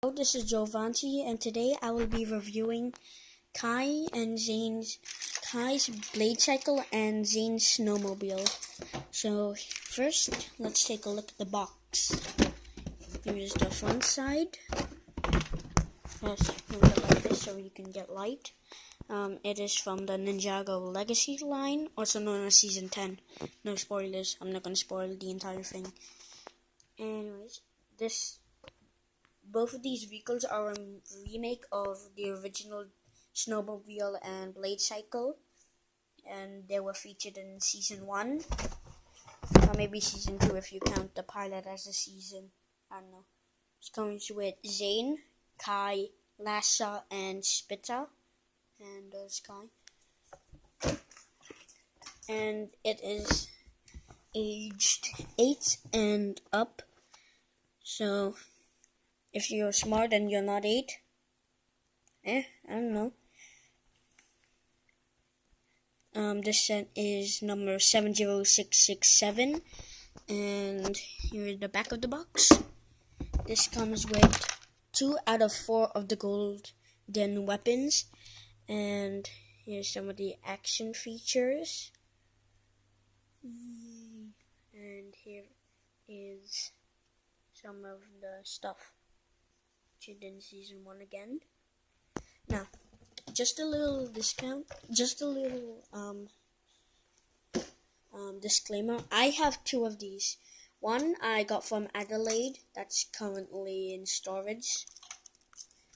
Hello, this is Jovanti, and today I will be reviewing Kai and Kai's blade cycle and Zane's snowmobile. So first, let's take a look at the box. Here's the front side. Let's move it like this so you can get light. It is from the Ninjago Legacy line, also known as Season 10. No spoilers, I'm not going to spoil the entire thing. Anyways, both of these vehicles are a remake of the original snowmobile and blade cycle, and they were featured in Season 1, or maybe Season 2 if you count the pilot as a season. I don't know. It comes with Zane, Kai, Lassa, and Spitta, and Kai. And it is aged 8 and up, so if you're smart and you're not 8, I don't know. This set is number 70667, and here's the back of the box. This comes with 2 out of 4 of the golden weapons, and here's some of the action features. And here is some of the stuff in Season 1 again. Now, just a little disclaimer. I have 2 of these. One I got from Adelaide, that's currently in storage.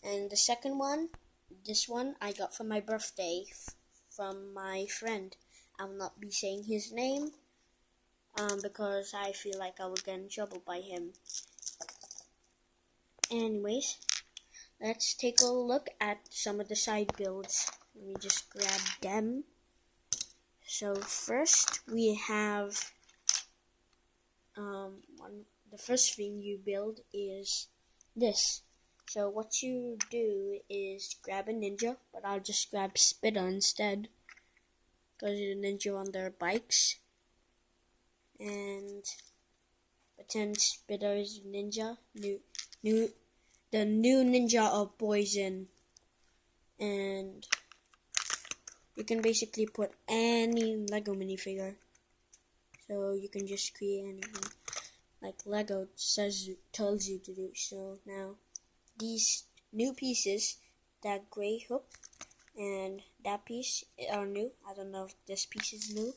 And the second one, this one, I got for my birthday from my friend. I will not be saying his name because I feel like I will get in trouble by him. Anyways, let's take a look at some of the side builds. Let me just grab them. So first we have the first thing you build is this. So what you do is grab a ninja, but I'll just grab Spitta instead, because the ninja on their bikes, and pretend Spitta is ninja. The new ninja of poison, and you can basically put any Lego minifigure, so you can just create anything like Lego tells you to do. So now these new pieces, that gray hook and that piece are new. I don't know if this piece is new,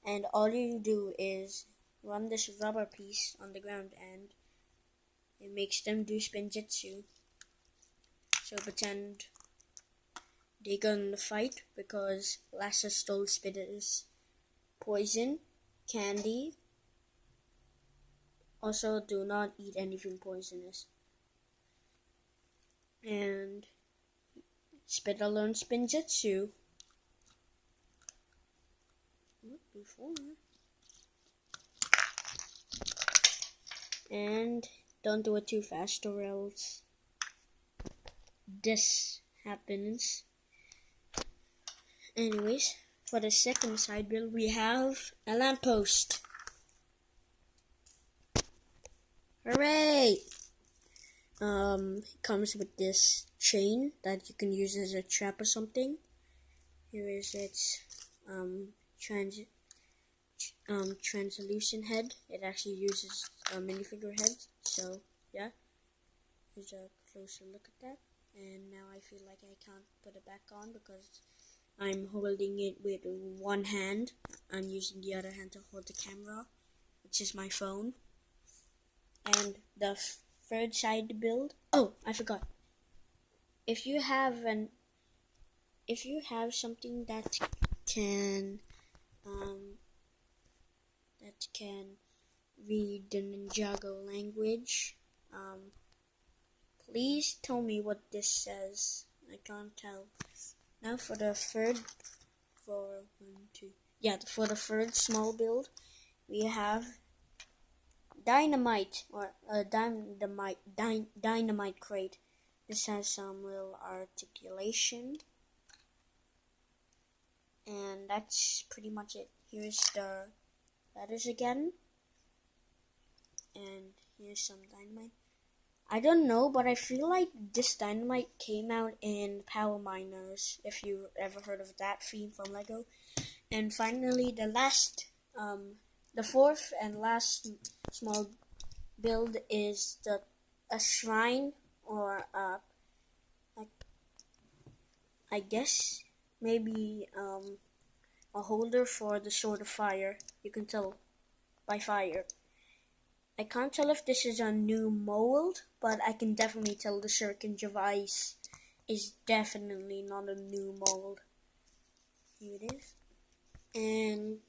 and all you do is run this rubber piece on the ground and it makes them do spinjitzu. So pretend they're gonna fight because Lassa stole Spitta's poison, candy. Also, do not eat anything poisonous. And Spitta learns spinjitzu. Before. And don't do it too fast or else this happens. Anyways, for the second side build we have a lamppost. Hooray! It comes with this chain that you can use as a trap or something. Here is its translucent head. It actually uses a minifigure head, so yeah. Here's a closer look at that. And now I feel like I can't put it back on because I'm holding it with one hand. I'm using the other hand to hold the camera, which is my phone. And the third side build. Oh, I forgot. If you have something that can read the Ninjago language, please tell me what this says. I can't tell. Now for the third small build, we have dynamite dynamite crate. This has some little articulation, and that's pretty much it. Here's the letters again, and here's some dynamite. I don't know, but I feel like this dynamite came out in Power Miners, if you ever heard of that theme from Lego. And finally, the fourth and last small build is a shrine, or I guess maybe a holder for the Sword of Fire. You can tell by fire. I can't tell if this is a new mold, but I can definitely tell the Shuriken of Ice is definitely not a new mold. Here it is. And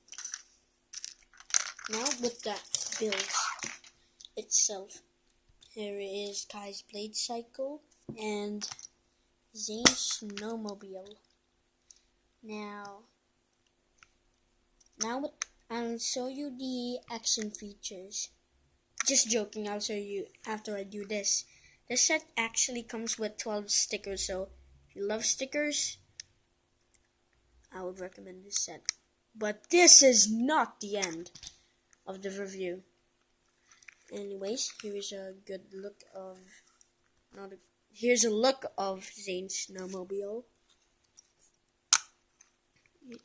now with that build itself, here is Kai's Blade Cycle and Zane's snowmobile. Now I'll show you the action features. Just joking, I'll show you after I do this. This set actually comes with 12 stickers, so if you love stickers, I would recommend this set. But this is not the end of the review. Anyways, here's a good look of here's a look of Zane's snowmobile.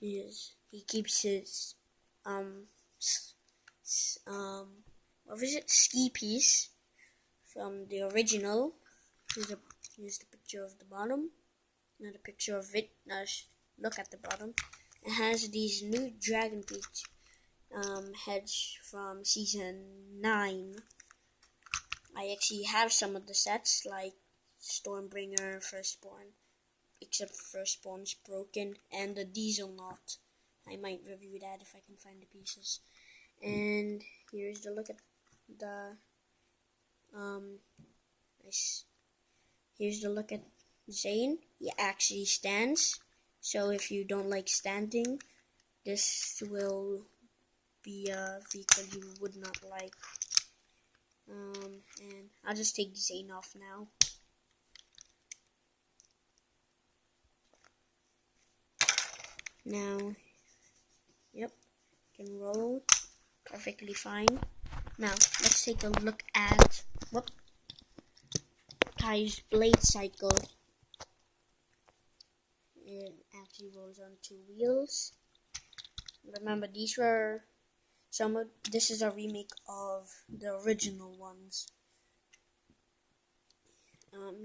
He keeps his what was it? Ski piece from the original. Here's the picture of the bottom. Another picture of it. Look at the bottom. It has these new Dragon Peach heads from season 9. I actually have some of the sets, like Stormbringer, Firstborn, except Firstborn's broken, and the Diesel Knot. I might review that if I can find the pieces. And here's the look at the here's the look at Zane. He actually stands, so if you don't like standing, this will be a vehicle you would not like. And I'll just take Zane off now. Now, yep, can roll perfectly fine. Now, let's take a look at Kai's Blade Cycle. It actually rolls on 2 wheels. Remember, these were this is a remake of the original ones.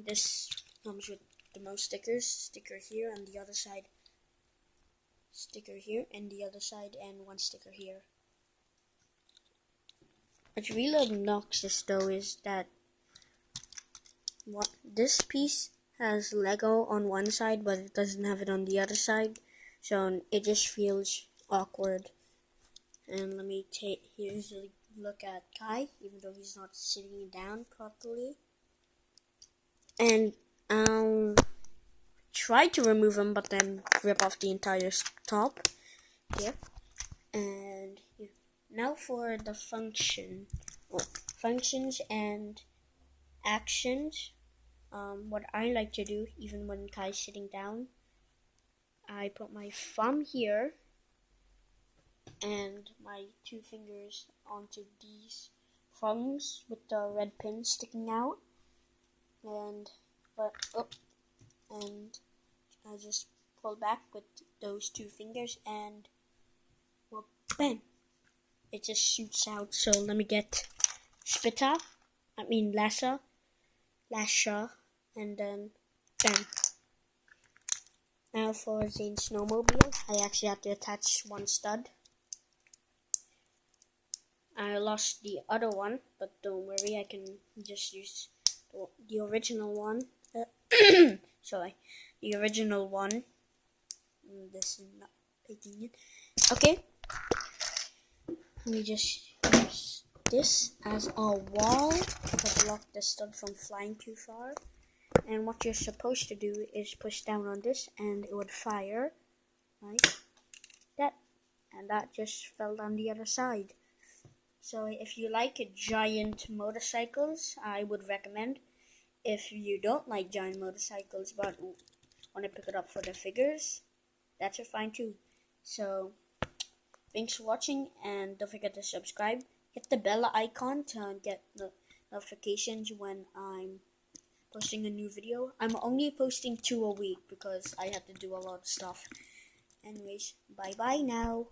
This comes with the most stickers. Sticker here on the other side. Sticker here and the other side, and 1 sticker here. What's really obnoxious though is that this piece has Lego on one side, but it doesn't have it on the other side, so it just feels awkward. And let me here's a look at Kai, even though he's not sitting down properly. And I'll try to remove him, but then rip off the entire top here. And now for the functions and actions. What I like to do, even when Kai's sitting down, I put my thumb here and my 2 fingers onto these thumbs with the red pin sticking out, and I just pull back with those 2 fingers, and well, bam, it just shoots out. So let me get Lasha, and then bam. Now for Zane's snowmobile, I actually have to attach 1 stud. I lost the other one, but don't worry, I can just use the original one. Sorry, the original one. This is not picking it. Okay, let me just use this as a wall to block the stud from flying too far. And what you're supposed to do is push down on this, and it would fire like that. And that just fell on the other side. So if you like giant motorcycles, I would recommend. If you don't like giant motorcycles but want to pick it up for the figures, that's fine too. So thanks for watching, and don't forget to subscribe. Hit the bell icon to get notifications when I'm posting a new video. I'm only posting 2 a week because I have to do a lot of stuff. Anyways, bye bye now.